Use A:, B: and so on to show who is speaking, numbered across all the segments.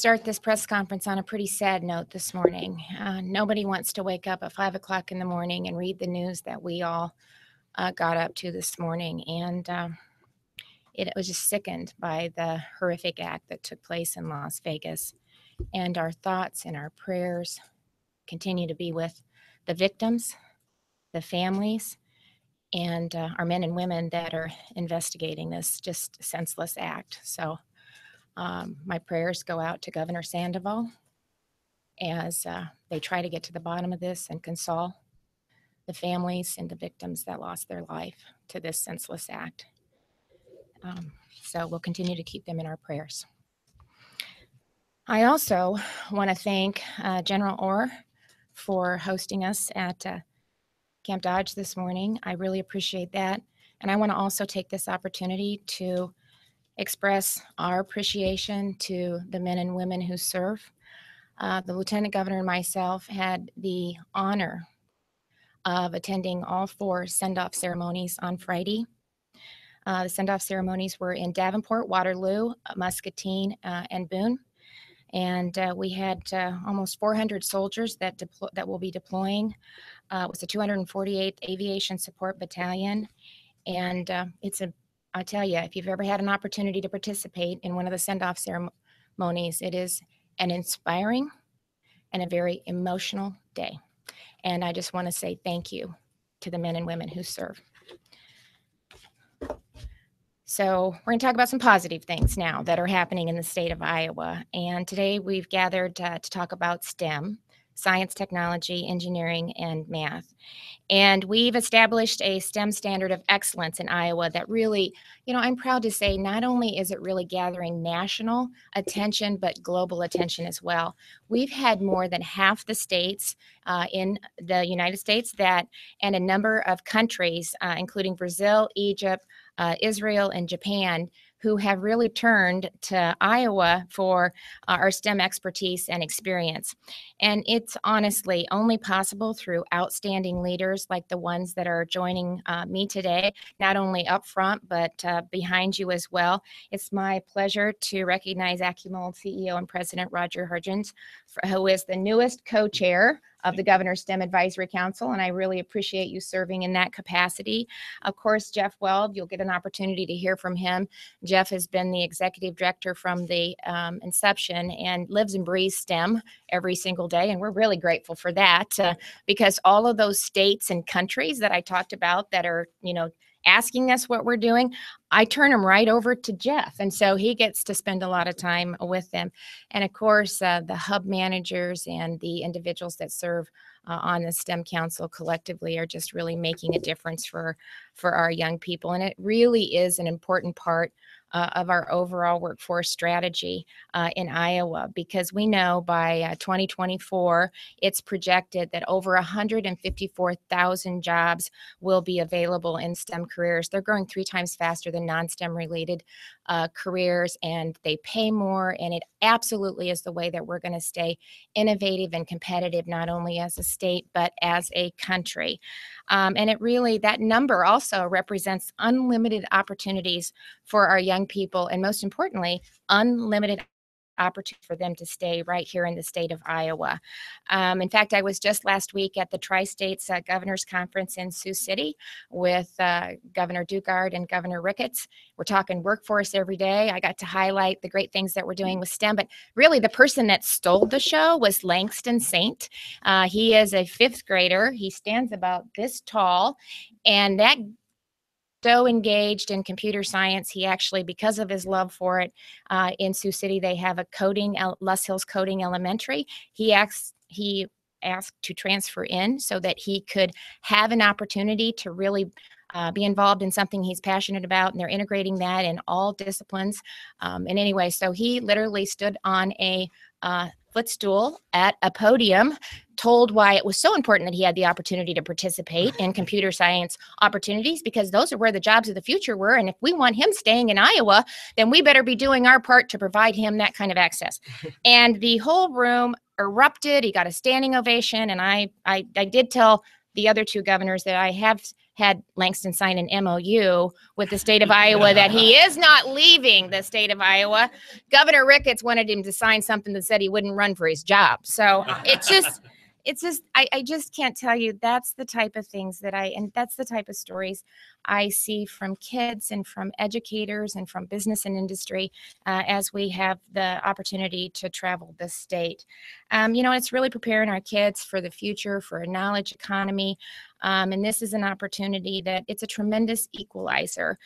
A: start this press conference on a pretty sad note this morning. Nobody wants to wake up at 5 o'clock in the morning and read the news that we all got up to this morning. And it was just sickened by the horrific act that took place in Las Vegas. And our thoughts and our prayers continue to be with the victims, the families, and our men and women that are investigating this just senseless act. So my prayers go out to Governor Sandoval as they try to get to the bottom of this and console the families and the victims that lost their life to this senseless act. So we'll continue to keep them in our prayers. I also want to thank General Orr for hosting us at Camp Dodge this morning. I really appreciate that. And I want to also take this opportunity to express our appreciation to the men and women who serve. The Lieutenant Governor and myself had the honor of attending all 4 send-off ceremonies on Friday. The send-off ceremonies were in Davenport, Waterloo, Muscatine, and Boone. And we had almost 400 soldiers that will be deploying. It was the 248th Aviation Support Battalion. And I tell you, if you've ever had an opportunity to participate in one of the send-off ceremonies, it is an inspiring and a very emotional day. And I just want to say thank you to the men and women who serve. So we're going to talk about some positive things now that are happening in the state of Iowa. And today we've gathered to talk about STEM, science, technology, engineering, and math. And we've established a STEM standard of excellence in Iowa that really, I'm proud to say not only is it really gathering national attention, but global attention as well. We've had more than half the states in the United States and a number of countries, including Brazil, Egypt, Israel, and Japan, who have really turned to Iowa for our STEM expertise and experience. And it's honestly only possible through outstanding leaders like the ones that are joining me today, not only up front, but behind you as well. It's my pleasure to recognize Accumul CEO and President Roger Hurgens, who is the newest co-chair of the Governor's STEM Advisory Council, and I really appreciate you serving in that capacity. Of course, Jeff Weld, you'll get an opportunity to hear from him. Jeff has been the executive director from the inception and lives and breathes STEM every single day, and we're really grateful for that because all of those states and countries that I talked about that are, asking us what we're doing, I turn them right over to Jeff. And so he gets to spend a lot of time with them. And of course, the hub managers and the individuals that serve on the STEM Council collectively are just really making a difference for our young people. And it really is an important part of our overall workforce strategy in Iowa, because we know by 2024, it's projected that over 154,000 jobs will be available in STEM careers. They're growing 3 times faster than non-STEM related careers, and they pay more. And it absolutely is the way that we're going to stay innovative and competitive, not only as a state, but as a country. And it really, that number also represents unlimited opportunities for our young people, and most importantly, unlimited opportunity for them to stay right here in the state of Iowa. In fact, I was just last week at the Tri-States Governors Conference in Sioux City with Governor Dugard and Governor Ricketts. We're talking workforce every day. I got to highlight the great things that we're doing with STEM, but really the person that stole the show was Langston Saint. He is a 5th grader. He stands about this tall, and that so engaged in computer science. He actually, because of his love for it, in Sioux City, they have a Les Hills Coding Elementary. He asked to transfer in so that he could have an opportunity to really be involved in something he's passionate about, and they're integrating that in all disciplines. And anyway, so he literally stood on a footstool at a podium, told why it was so important that he had the opportunity to participate in computer science opportunities, because those are where the jobs of the future were. And if we want him staying in Iowa, then we better be doing our part to provide him that kind of access. And the whole room erupted. He got a standing ovation. And I did tell the other 2 governors that I have had Langston sign an MOU with the state of Iowa that he is not leaving the state of Iowa. Governor Ricketts wanted him to sign something that said he wouldn't run for his job. So I just can't tell you. That's the type of things and that's the type of stories I see from kids and from educators and from business and industry as we have the opportunity to travel this state. It's really preparing our kids for the future, for a knowledge economy. And this is an opportunity that it's a tremendous equalizer.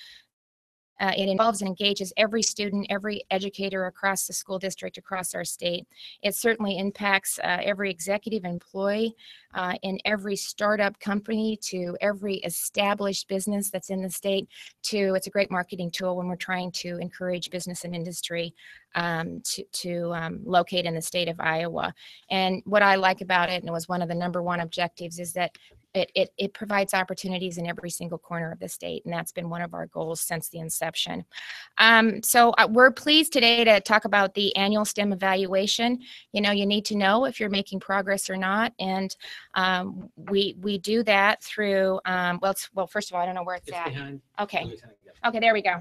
A: It involves and engages every student, every educator across the school district, across our state. It certainly impacts every executive employee in every startup company to every established business that's in the state. It's a great marketing tool when we're trying to encourage business and industry to locate in the state of Iowa. And what I like about it, and it was one of the number one objectives, is that it provides opportunities in every single corner of the state, and that's been one of our goals since the inception. So we're pleased today to talk about the annual STEM evaluation. You need to know if you're making progress or not, and we do that through first of all, I don't know where it's at.
B: Behind.
A: Okay, there we go.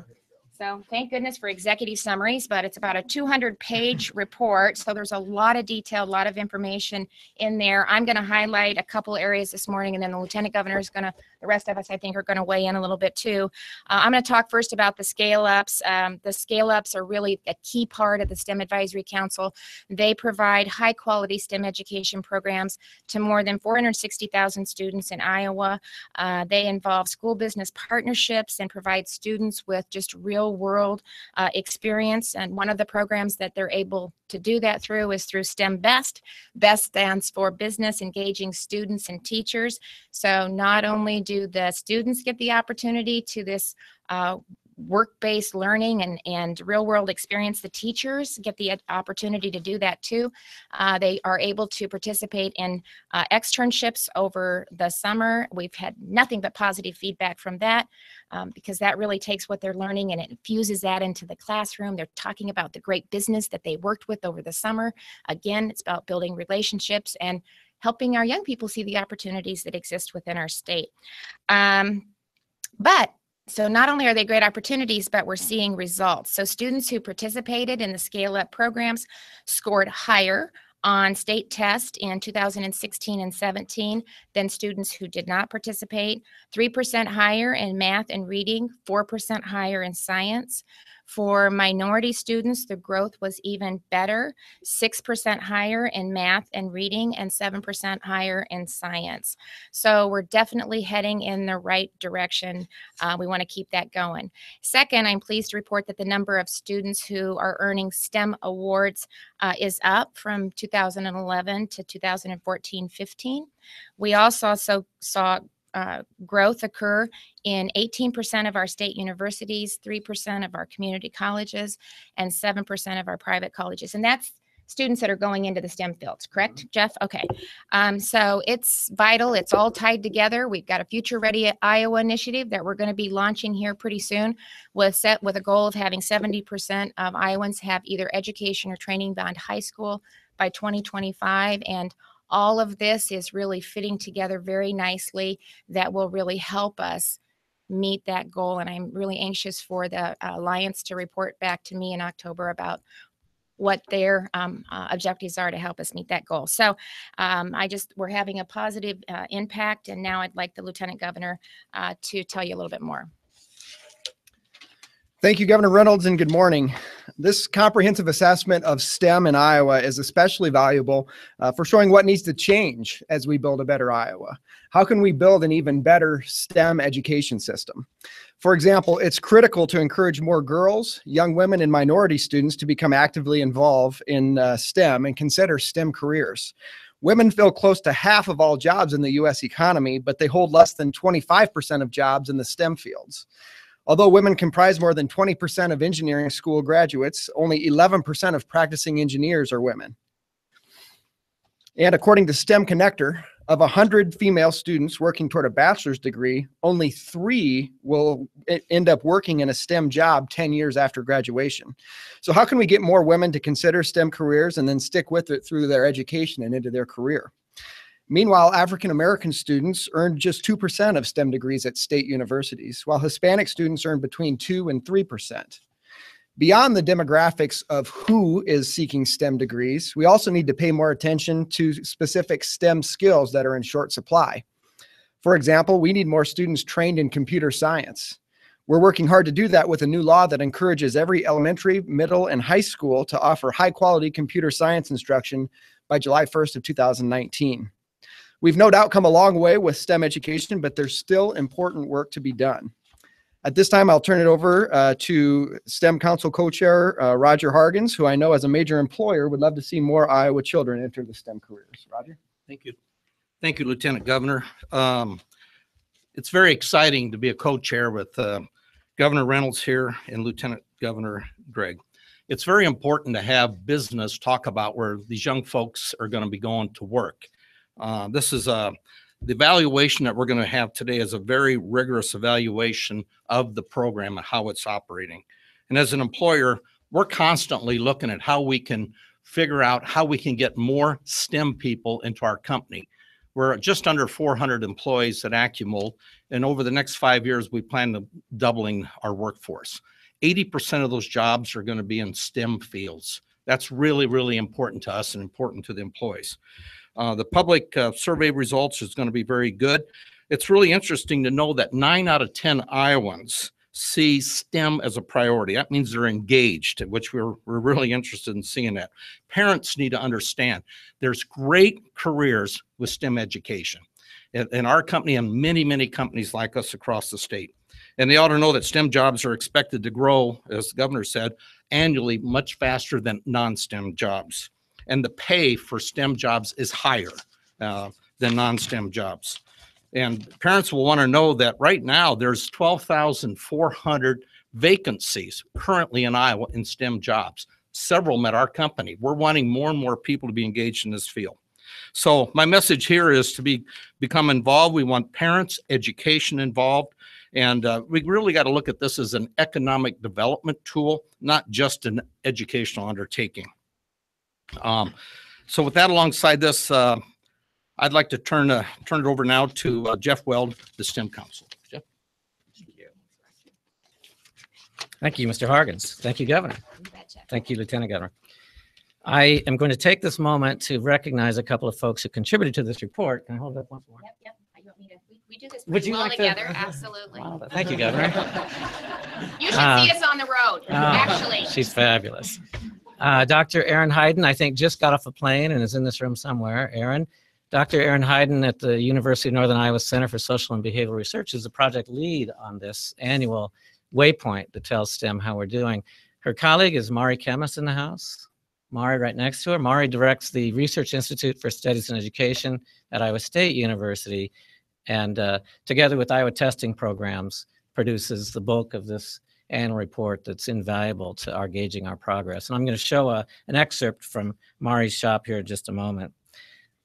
A: So thank goodness for executive summaries, but it's about a 200-page report. So there's a lot of detail, a lot of information in there. I'm going to highlight a couple areas this morning, and then the Lieutenant Governor is the rest of us, I think, are going to weigh in a little bit too. I'm going to talk first about the scale-ups. The scale-ups are really a key part of the STEM Advisory Council. They provide high-quality STEM education programs to more than 460,000 students in Iowa. They involve school business partnerships and provide students with just real-world experience. And one of the programs that they're able to do that through is through STEM BEST. BEST stands for Business Engaging Students and Teachers. So not only do the students get the opportunity to this work-based learning and real-world experience, the teachers get the opportunity to do that too. They are able to participate in externships over the summer. We've had nothing but positive feedback from that because that really takes what they're learning and it infuses that into the classroom. They're talking about the great business that they worked with over the summer. Again, it's about building relationships and helping our young people see the opportunities that exist within our state. So not only are they great opportunities, but we're seeing results. So students who participated in the scale-up programs scored higher on state tests in 2016 and 17 than students who did not participate, 3% higher in math and reading, 4% higher in science. For minority students, the growth was even better, 6% higher in math and reading and 7% higher in science. So we're definitely heading in the right direction. We want to keep that going. Second, I'm pleased to report that the number of students who are earning STEM awards is up from 2011 to 2014-15. We also saw growth occur in 18% of our state universities, 3% of our community colleges, and 7% of our private colleges. And that's students that are going into the STEM fields, correct, Jeff? Okay. So it's vital. It's all tied together. We've got a Future Ready Iowa initiative that we're going to be launching here pretty soon with a goal of having 70% of Iowans have either education or training beyond high school by 2025. And all of this is really fitting together very nicely that will really help us meet that goal. And I'm really anxious for the Alliance to report back to me in October about what their objectives are to help us meet that goal. So we're having a positive impact. And now I'd like the Lieutenant Governor to tell you a little bit more.
C: Thank you, Governor Reynolds, and good morning. This comprehensive assessment of STEM in Iowa is especially valuable for showing what needs to change as we build a better Iowa. How can we build an even better STEM education system? For example, it's critical to encourage more girls, young women, and minority students to become actively involved in STEM and consider STEM careers. Women fill close to half of all jobs in the U.S. economy, but they hold less than 25% of jobs in the STEM fields. Although women comprise more than 20% of engineering school graduates, only 11% of practicing engineers are women. And according to STEM Connector, of 100 female students working toward a bachelor's degree, only 3 will end up working in a STEM job 10 years after graduation. So how can we get more women to consider STEM careers and then stick with it through their education and into their career? Meanwhile, African American students earned just 2% of STEM degrees at state universities, while Hispanic students earned between 2 and 3%. Beyond the demographics of who is seeking STEM degrees, we also need to pay more attention to specific STEM skills that are in short supply. For example, we need more students trained in computer science. We're working hard to do that with a new law that encourages every elementary, middle, and high school to offer high-quality computer science instruction by July 1st of 2019. We've no doubt come a long way with STEM education, but there's still important work to be done. At this time, I'll turn it over to STEM Council co-chair Roger Hargens, who I know as a major employer would love to see more Iowa children enter the STEM careers. Roger?
B: Thank you. Thank you, Lieutenant Governor. It's very exciting to be a co-chair with Governor Reynolds here and Lieutenant Governor Gregg. It's very important to have business talk about where these young folks are going to be going to work. This is the evaluation that we're going to have today is a very rigorous evaluation of the program and how it's operating. And as an employer, we're constantly looking at how we can figure out how we can get more STEM people into our company. We're just under 400 employees at AccuMold, and over the next 5 years, we plan to doubling our workforce. 80% of those jobs are going to be in STEM fields. That's really, really important to us and important to the employees. The public survey results is going to be very good. It's really interesting to know that 9 out of 10 Iowans see STEM as a priority. That means they're engaged, which we're really interested in seeing that. Parents need to understand there's great careers with STEM education in our company and many, many companies like us across the state. And they ought to know that STEM jobs are expected to grow, as the governor said, annually much faster than non-STEM jobs. And the pay for STEM jobs is higher than non-STEM jobs. And parents will want to know that right now there's 12,400 vacancies currently in Iowa in STEM jobs, several at our company. We're wanting more and more people to be engaged in this field. So my message here is to become involved. We want parents, education involved. And we really got to look at this as an economic development tool, not just an educational undertaking. So with that alongside this, I'd like to turn it over now to Jeff Weld, the STEM Council. Jeff?
D: Thank you, Mr. Hargens. Thank you, Governor. Thank you, Lieutenant Governor. I am going to take this moment to recognize a couple of folks who contributed to this report. Can I hold up once more?
A: Yep. You want me to? We do this
D: Would
A: pretty
D: you
A: well
D: like
A: together.
D: to?
A: Absolutely.
D: Wow, thank you, Governor.
A: You should see us on the road, actually.
D: She's fabulous. Dr. Erin Hayden, I think, just got off a plane and is in this room somewhere. Dr. Erin Hayden at the University of Northern Iowa Center for Social and Behavioral Research is the project lead on this annual waypoint that tells STEM how we're doing. Her colleague is Mari Chemis in the house. Mari right next to her. Mari directs the Research Institute for Studies in Education at Iowa State University, and together with Iowa Testing Programs, produces the bulk of this annual report that's invaluable to our gauging our progress. And I'm going to show an excerpt from Mari's shop here in just a moment.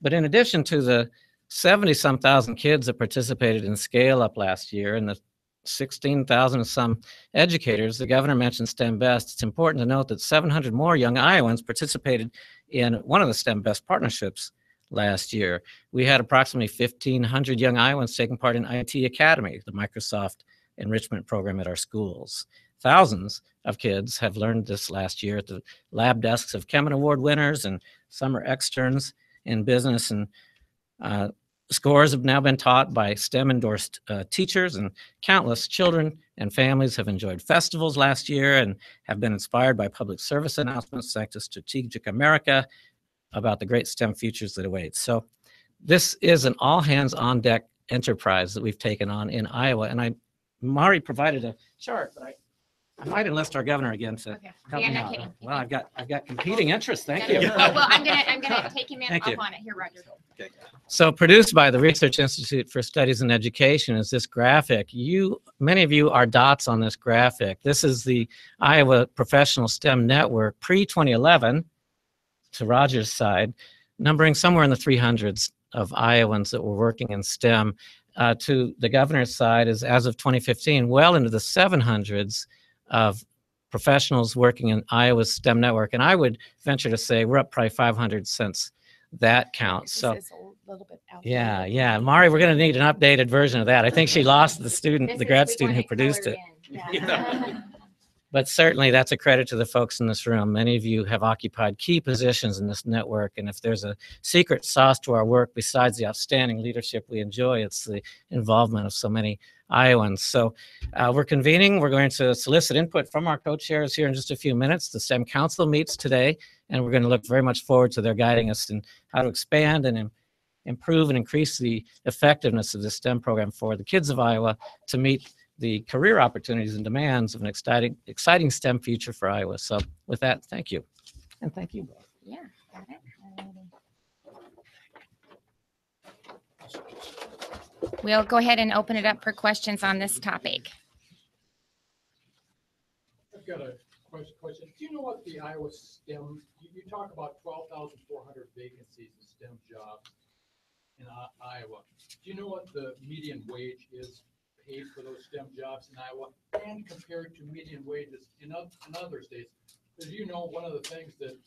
D: But in addition to the 70-some thousand kids that participated in Scale Up last year and the 16,000 and some educators, the governor mentioned STEM Best. It's important to note that 700 more young Iowans participated in one of the STEM Best partnerships last year. We had approximately 1,500 young Iowans taking part in IT Academy, the Microsoft enrichment program at our schools. Thousands of kids have learned this last year at the lab desks of Kemen Award winners and summer externs in business, and scores have now been taught by STEM-endorsed teachers, and countless children and families have enjoyed festivals last year and have been inspired by public service announcements thanks to Strategic America about the great STEM futures that await. So this is an all-hands-on-deck enterprise that we've taken on in Iowa, and Mari provided a chart, but I might enlist our governor again to help me out. Well, I've got competing interests. Thank you.
A: Well, I'm gonna take him
D: Thank
A: up
D: you.
A: on it here, Roger.
B: Okay.
D: So produced by the Research Institute for Studies in Education is this graphic. Many of you are dots on this graphic. This is the Iowa Professional STEM Network pre-2011, to Roger's side, numbering somewhere in the 300s of Iowans that were working in STEM. To the governor's side is, as of 2015, well into the 700s of professionals working in Iowa's STEM network. And I would venture to say we're up probably 500 since that count. So
A: little bit out.
D: Yeah. Mari, we're going to need an updated version of that. I think she lost the grad student who produced it.
A: Yeah.
D: But certainly that's a credit to the folks in this room. Many of you have occupied key positions in this network. And if there's a secret sauce to our work, besides the outstanding leadership we enjoy, it's the involvement of so many Iowans. So we're convening. We're going to solicit input from our co-chairs here in just a few minutes. The STEM Council meets today, and we're going to look very much forward to their guiding us in how to expand and improve and increase the effectiveness of the STEM program for the kids of Iowa to meet the career opportunities and demands of an exciting STEM future for Iowa. So with that, thank you. And thank you.
A: Yeah, got it. We'll go ahead and open it up for questions on this topic.
E: I've got a question. Do you know what the Iowa STEM, you talk about 12,400 vacancies in STEM jobs in Iowa. Do you know what the median wage is paid for those STEM jobs in Iowa and compared to median wages in other states? Because you know, one of the things that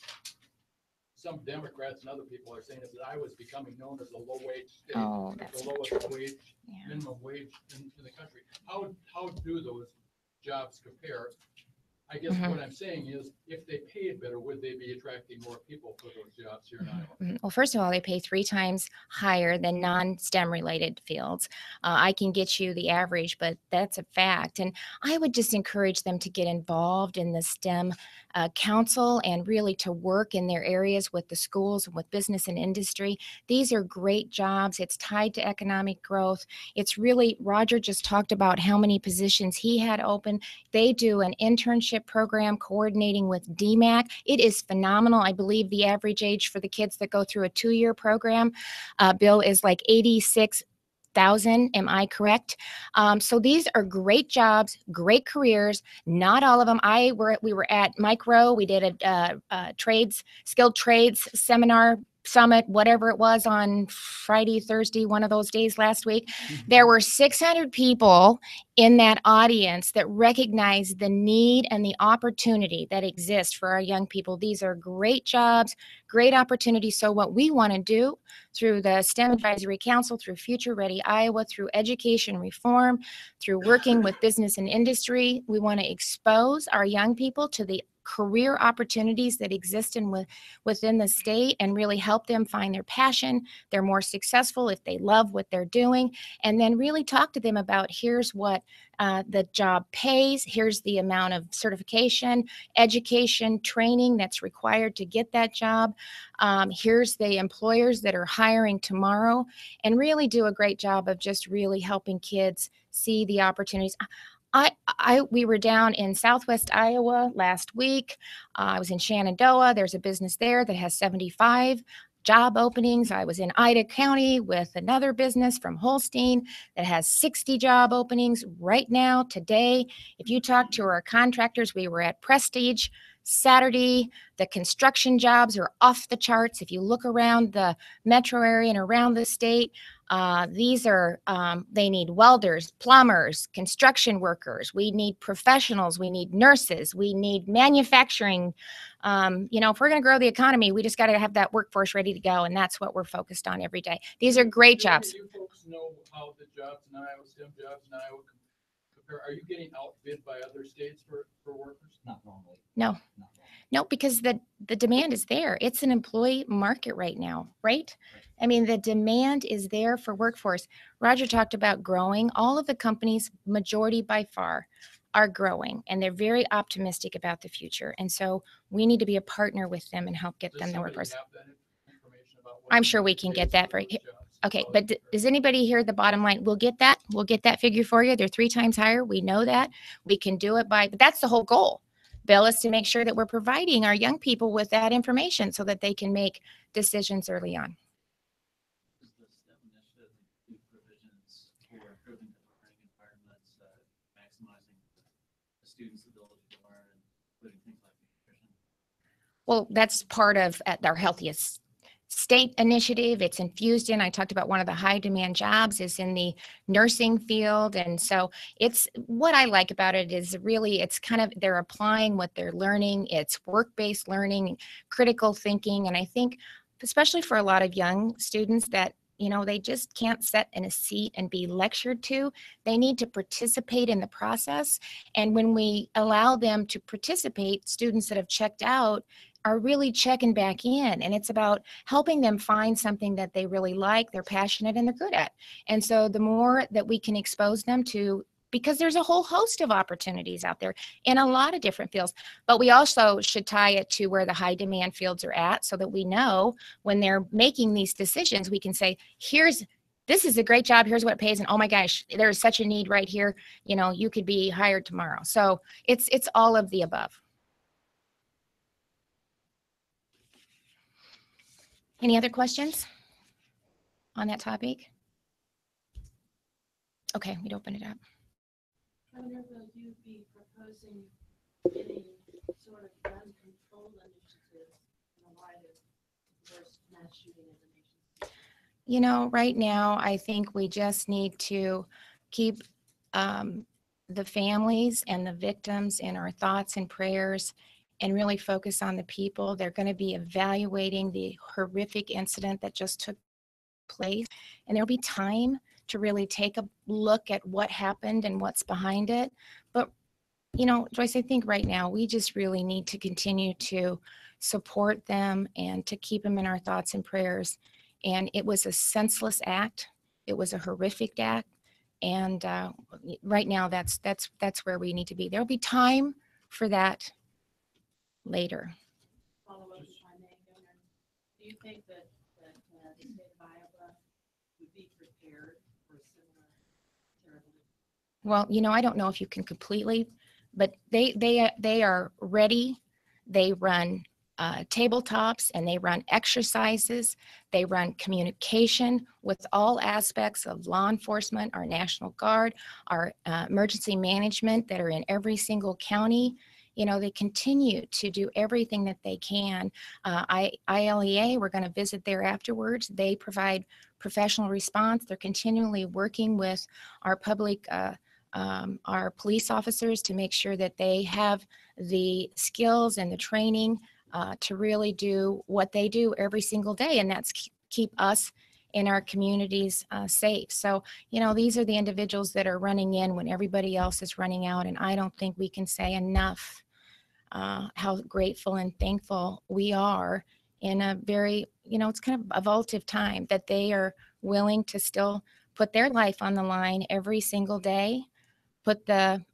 E: some Democrats and other people are saying is that Iowa is becoming known as a low-wage state.
A: Oh, that's
E: the
A: not
E: lowest
A: true.
E: wage,
A: Yeah.
E: minimum wage in the country. How do those jobs compare? I guess what I'm saying is, if they paid better, would they be attracting more people for those jobs here in Iowa?
A: Well, first of all, they pay 3 times higher than non-STEM related fields. I can get you the average, but that's a fact. And I would just encourage them to get involved in the STEM council and really to work in their areas with the schools and with business and industry. These are great jobs. It's tied to economic growth. It's really, Roger just talked about how many positions he had open. They do an internship program coordinating with DMAC. It is phenomenal. I believe the average age for the kids that go through a 2-year program, Bill, is like 86,000. Am I correct? So these are great jobs, great careers. Not all of them. We were at Micro. We did a skilled trades seminar summit, whatever it was, on Friday, Thursday, one of those days last week. There were 600 people in that audience that recognize the need and the opportunity that exists for our young people. These are great jobs, great opportunities. So what we want to do through the STEM Advisory Council, through Future Ready Iowa, through education reform, through working with business and industry, we want to expose our young people to the career opportunities that exist within the state and really help them find their passion. They're more successful if they love what they're doing, and then really talk to them about here's what the job pays, here's the amount of certification, education, training that's required to get that job. Here's the employers that are hiring tomorrow, and really do a great job of just really helping kids see the opportunities. We were down in Southwest Iowa last week. I was in Shenandoah. There's a business there that has 75 job openings. I was in Ida County with another business from Holstein that has 60 job openings right now, today. If you talk to our contractors, we were at Prestige Saturday. The construction jobs are off the charts. If you look around the metro area and around the state, they need welders, plumbers, construction workers. We need professionals. We need nurses. We need manufacturing. If we're going to grow the economy, we just got to have that workforce ready to go. And that's what we're focused on every day. These are great jobs.
E: Do you folks know how the jobs in Iowa, STEM jobs in Iowa compare? Are you getting outbid by other states for workers?
D: Not normally.
A: No, because the demand is there. It's an employee market right now, right? I mean, the demand is there for workforce. Roger talked about growing. All of the companies, majority by far, are growing, and they're very optimistic about the future. And so we need to be a partner with them and help get them the workforce. I'm sure we can get that. Okay, but does anybody hear the bottom line? We'll get that. We'll get that figure for you. They're 3 times higher. We know that. We can do it but that's the whole goal, Bill, is to make sure that we're providing our young people with that information so that they can make decisions early on.
F: Does the STEM initiative include provisions for improving the learning environments, maximizing the students' ability to learn, including things like nutrition?
A: Well, that's part of our Healthiest State initiative. It's infused in, I talked about one of the high demand jobs is in the nursing field. And so it's, what I like about it is really, it's kind of, they're applying what they're learning. It's work-based learning, critical thinking. And I think, especially for a lot of young students, that they just can't sit in a seat and be lectured to. They need to participate in the process. And when we allow them to participate, students that have checked out are really checking back in. And it's about helping them find something that they really like, they're passionate, and they're good at. And so the more that we can expose them to, because there's a whole host of opportunities out there in a lot of different fields, but we also should tie it to where the high demand fields are at, so that we know when they're making these decisions, we can say, this is a great job, here's what it pays, and oh my gosh, there's such a need right here, you could be hired tomorrow. So it's all of the above. Any other questions on that topic? Okay, we'd open it up.
G: Governor, will you be proposing any sort of gun control initiatives in the light of the worst mass shooting in the nation?
A: Right now, I think we just need to keep the families and the victims in our thoughts and prayers, and really focus on the people. They're going to be evaluating the horrific incident that just took place, and there'll be time to really take a look at what happened and what's behind it. But Joyce, I think right now we just really need to continue to support them and to keep them in our thoughts and prayers. And it was a senseless act. It was a horrific act. And right now, that's where we need to be. There'll be time for that later.
G: Follow up, if I may, Governor. Do you think that the state of Iowa would be prepared for a similar terrible?
A: Well, I don't know if you can completely, but they are ready. They run tabletops, and they run exercises. They run communication with all aspects of law enforcement, our National Guard, our emergency management that are in every single county. They continue to do everything that they can. ILEA, we're going to visit there afterwards. They provide professional response. They're continually working with our public our police officers to make sure that they have the skills and the training to really do what they do every single day, and that's keep us in our communities safe. So, these are the individuals that are running in when everybody else is running out, and I don't think we can say enough how grateful and thankful we are in a very, it's kind of a volatile time that they are willing to still put their life on the line every single day, put the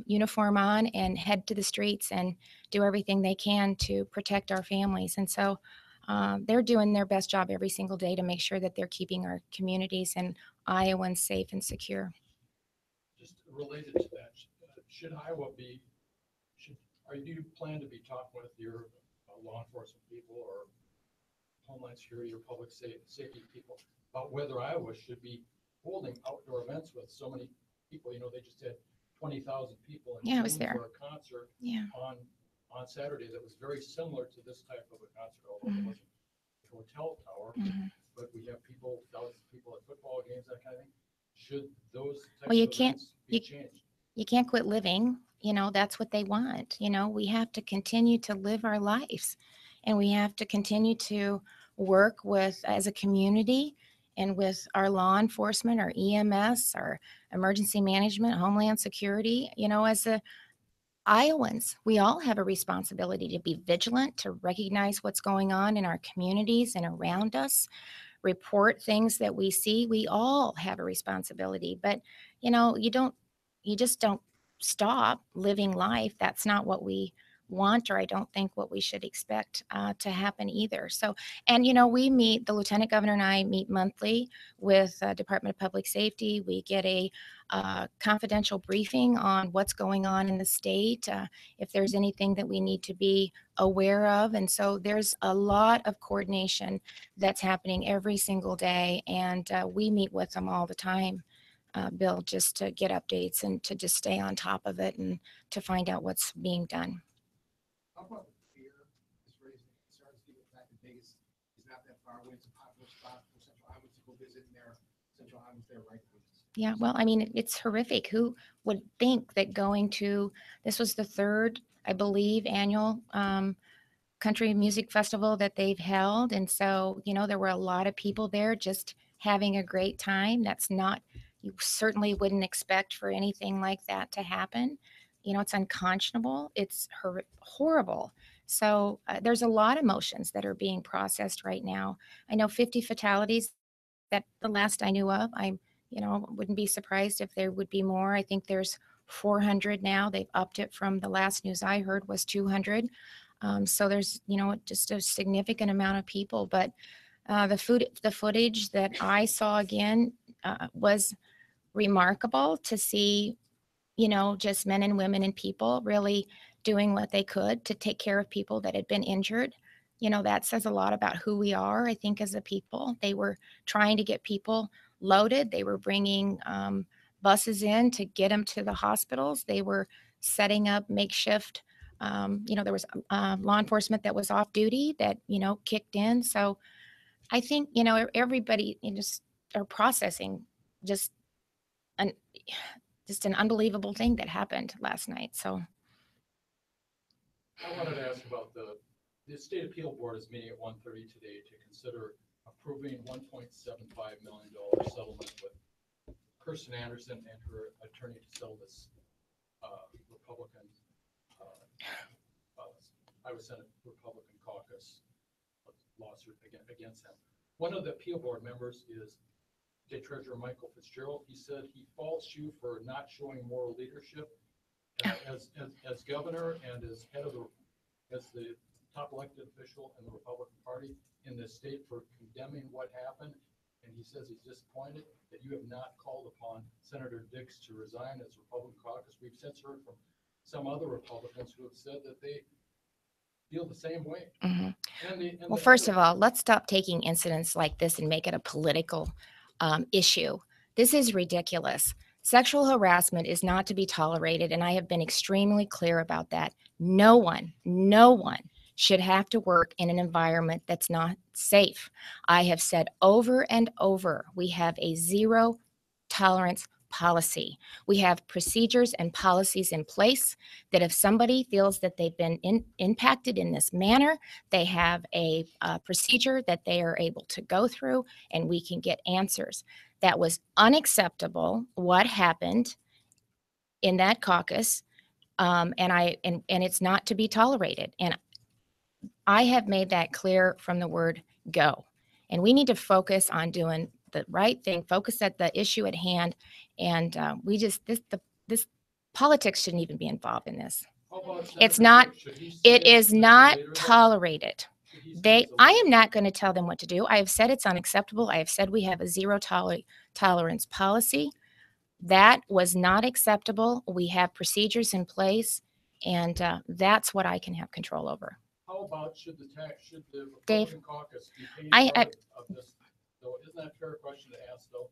A: uniform on and head to the streets and do everything they can to protect our families. And so they're doing their best job every single day to make sure that they're keeping our communities and Iowans safe and secure.
E: Just related to that, do you plan to be talking with your law enforcement people or Homeland Security or public safety people about whether Iowa should be holding outdoor events with so many people? They just had 20,000 people in
A: Yeah, I was
E: June
A: there.
E: for a concert on Saturday that was very similar to this type of a concert, although it wasn't a hotel tower. But we have thousands of people at football games, that kind of thing. Should those types of events be changed?
A: You can't quit living. That's what they want. We have to continue to live our lives, and we have to continue to work as a community and with our law enforcement, our EMS, our emergency management, Homeland Security. As Iowans, we all have a responsibility to be vigilant, to recognize what's going on in our communities and around us, report things that we see. We all have a responsibility, but you just don't stop living life. That's not what we want, or I don't think what we should expect to happen either. So, and the Lieutenant Governor and I meet monthly with Department of Public Safety. We get a confidential briefing on what's going on in the state, if there's anything that we need to be aware of. And so there's a lot of coordination that's happening every single day, and we meet with them all the time. Bill, just to get updates and to just stay on top of it and to find out what's being done.
H: How about the fear is raising concerns given the fact that Vegas is not that far away? It's a popular spot for Central Iowa to go visit, and Central Iowa's there right away.
A: Yeah, well, I mean, it's horrific. Who would think that this was the third, I believe, annual country music festival that they've held. And so, there were a lot of people there just having a great time. That's not, you certainly wouldn't expect for anything like that to happen. You know, it's unconscionable. It's horrible. So there's a lot of emotions that are being processed right now. I know 50 fatalities, that the last I knew of. I, you know, wouldn't be surprised if there would be more. I think there's 400 now. They've upped it from the last news I heard was 200. So there's, you know, just a significant amount of people. But the footage that I saw again was remarkable to see, you know, just men and women and people really doing what they could to take care of people that had been injured. You know, that says a lot about who we are, I think, as a people. They were trying to get people loaded. They were bringing buses in to get them to the hospitals. They were setting up makeshift, you know, there was law enforcement that was off duty that, you know, kicked in. So I think, you know, everybody just are processing just an unbelievable thing that happened last night. So
E: I wanted to ask about the state appeal board is meeting at 1:30 today to consider approving $1.75 million settlement with Kirsten Anderson and her attorney to settle this Republican Iowa Senate Republican caucus lawsuit against him. One of the appeal board members is State Treasurer Michael Fitzgerald. He said he faults you for not showing moral leadership as governor and as head of as the top elected official in the Republican Party in this state for condemning what happened. And he says he's disappointed that you have not called upon Senator Dix to resign as Republican caucus. We've since heard from some other Republicans who have said that they feel the same way.
A: Mm-hmm. Well, first of all, let's stop taking incidents like this and make it a political issue. This is ridiculous. Sexual harassment is not to be tolerated, and I have been extremely clear about that. No one should have to work in an environment that's not safe. I have said over and over, we have a zero tolerance policy. We have procedures and policies in place that if somebody feels that they've been impacted in this manner, they have a procedure that they are able to go through and we can get answers. That was unacceptable, what happened in that caucus, and it's not to be tolerated. And I have made that clear from the word go. And we need to focus on doing the right thing, focus at the issue at hand. And we just, this politics shouldn't even be involved in this. It's not, it is not tolerated. I am not going to tell them what to do. I have said it's unacceptable. I have said we have a zero tolerance policy. That was not acceptable. We have procedures in place, and that's what I can have control over.
E: How about should the Republican
A: Dave,
E: caucus be paying part of this? Though, isn't that a fair question to ask, though?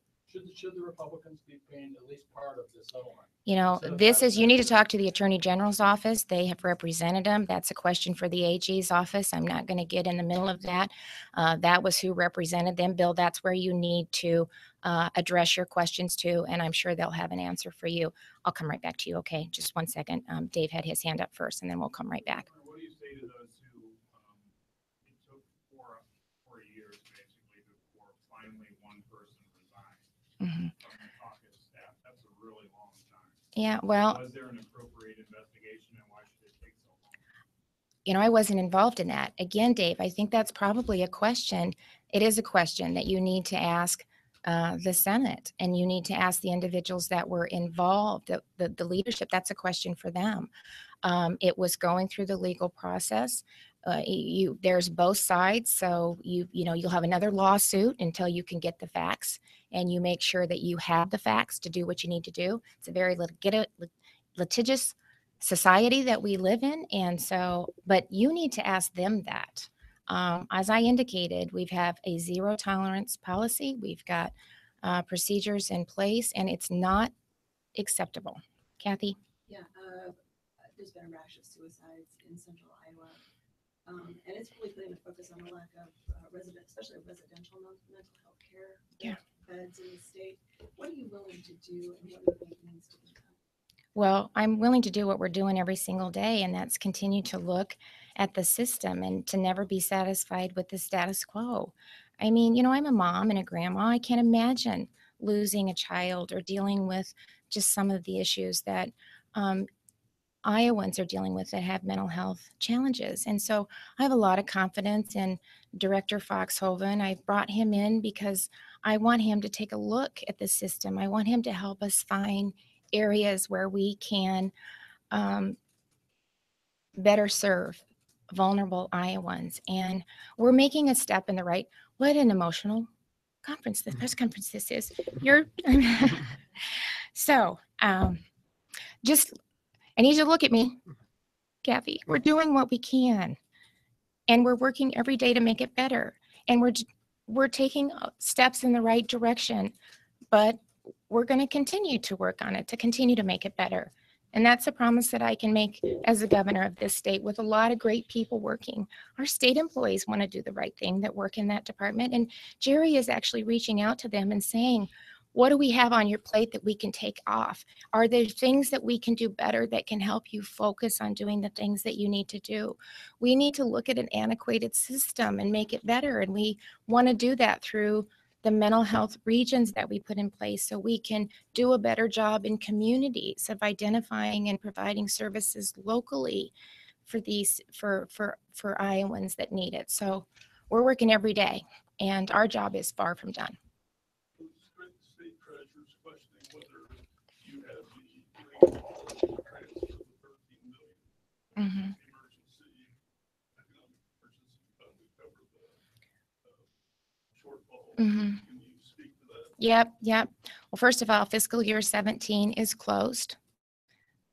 E: Should the Republicans be paying at least part of this settlement?
A: You know, this is, you need to talk to the Attorney General's office. They have represented them. That's a question for the AG's office. I'm not going to get in the middle of that. That was who represented them. Bill, that's where you need to address your questions to, and I'm sure they'll have an answer for you. I'll come right back to you. Okay, just one second. Dave had his hand up first, and then we'll come right back.
I: What do you say to those who it took four years basically before finally one person resigned from the caucus staff? That's a really long time.
A: Yeah, well,
I: was there an appropriate investigation, and why should it take so long?
A: You know, I wasn't involved in that. Again, Dave, I think that's probably a question. It is a question that you need to ask the Senate, and you need to ask the individuals that were involved, the leadership. That's a question for them. It was going through the legal process. There's both sides, so you'll have another lawsuit until you can get the facts, and you make sure that you have the facts to do what you need to do. It's a very litigious society that we live in, and so, but you need to ask them that. As I indicated, we have a zero tolerance policy. We've got procedures in place, and it's not acceptable. Kathy?
J: Yeah, there's been a rash of suicides in central Iowa, and it's really putting a focus on the lack of especially residential mental health care beds in the state. What are you willing to do, and what do you think needs to be done?
A: Well, I'm willing to do what we're doing every single day, and that's continue to look at the system and to never be satisfied with the status quo. I mean, I'm a mom and a grandma. I can't imagine losing a child or dealing with just some of the issues that Iowans are dealing with that have mental health challenges. And so I have a lot of confidence in Director Foxhoven. I brought him in because I want him to take a look at the system. I want him to help us find areas where we can better serve vulnerable Iowans. And we're making a step in the right. What an emotional conference, this press conference this is. So just, I need you to look at me, Kathy. We're doing what we can, and we're working every day to make it better. And we're taking steps in the right direction, but we're going to continue to work on it to continue to make it better. And that's a promise that I can make as the governor of this state with a lot of great people working. Our state employees want to do the right thing that work in that department. And Jerry is actually reaching out to them and saying, what do we have on your plate that we can take off? Are there things that we can do better that can help you focus on doing the things that you need to do? We need to look at an antiquated system and make it better. And we want to do that through the mental health regions that we put in place so we can do a better job in communities of identifying and providing services locally for Iowans that need it. So we're working every day, and our job is far from done.
I: State treasurer's questioning whether you have the transfer of $13 million.
A: Mm-hmm.
I: Emergency, economic emergency fund to cover the shortfall.
A: Mm-hmm.
I: Can you speak to that?
A: Yep. Well, first of all, fiscal year 17 is closed.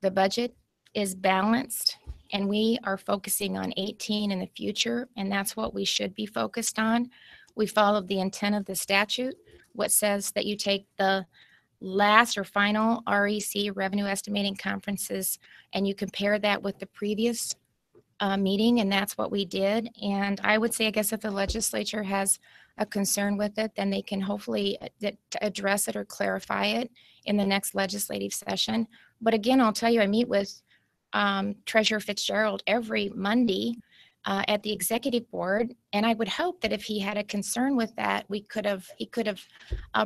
A: The budget is balanced, and we are focusing on 18 in the future, and that's what we should be focused on. We followed the intent of the statute, what says that you take the last or final REC revenue estimating conferences and you compare that with the previous meeting, and that's what we did. And I would say, I guess if the legislature has a concern with it, then they can hopefully address it or clarify it in the next legislative session. But again, I'll tell you, I meet with Treasurer Fitzgerald every Monday at the executive board, and I would hope that if he had a concern with that, he could have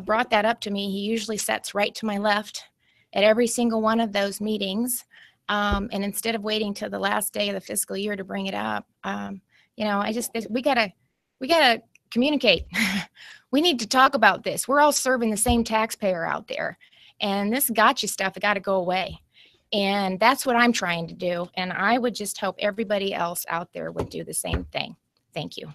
A: brought that up to me. He usually sits right to my left at every single one of those meetings. And instead of waiting till the last day of the fiscal year to bring it up, we gotta communicate. We need to talk about this. We're all serving the same taxpayer out there, and this gotcha stuff, it got to go away. And that's what I'm trying to do. And I would just hope everybody else out there would do the same thing. Thank you.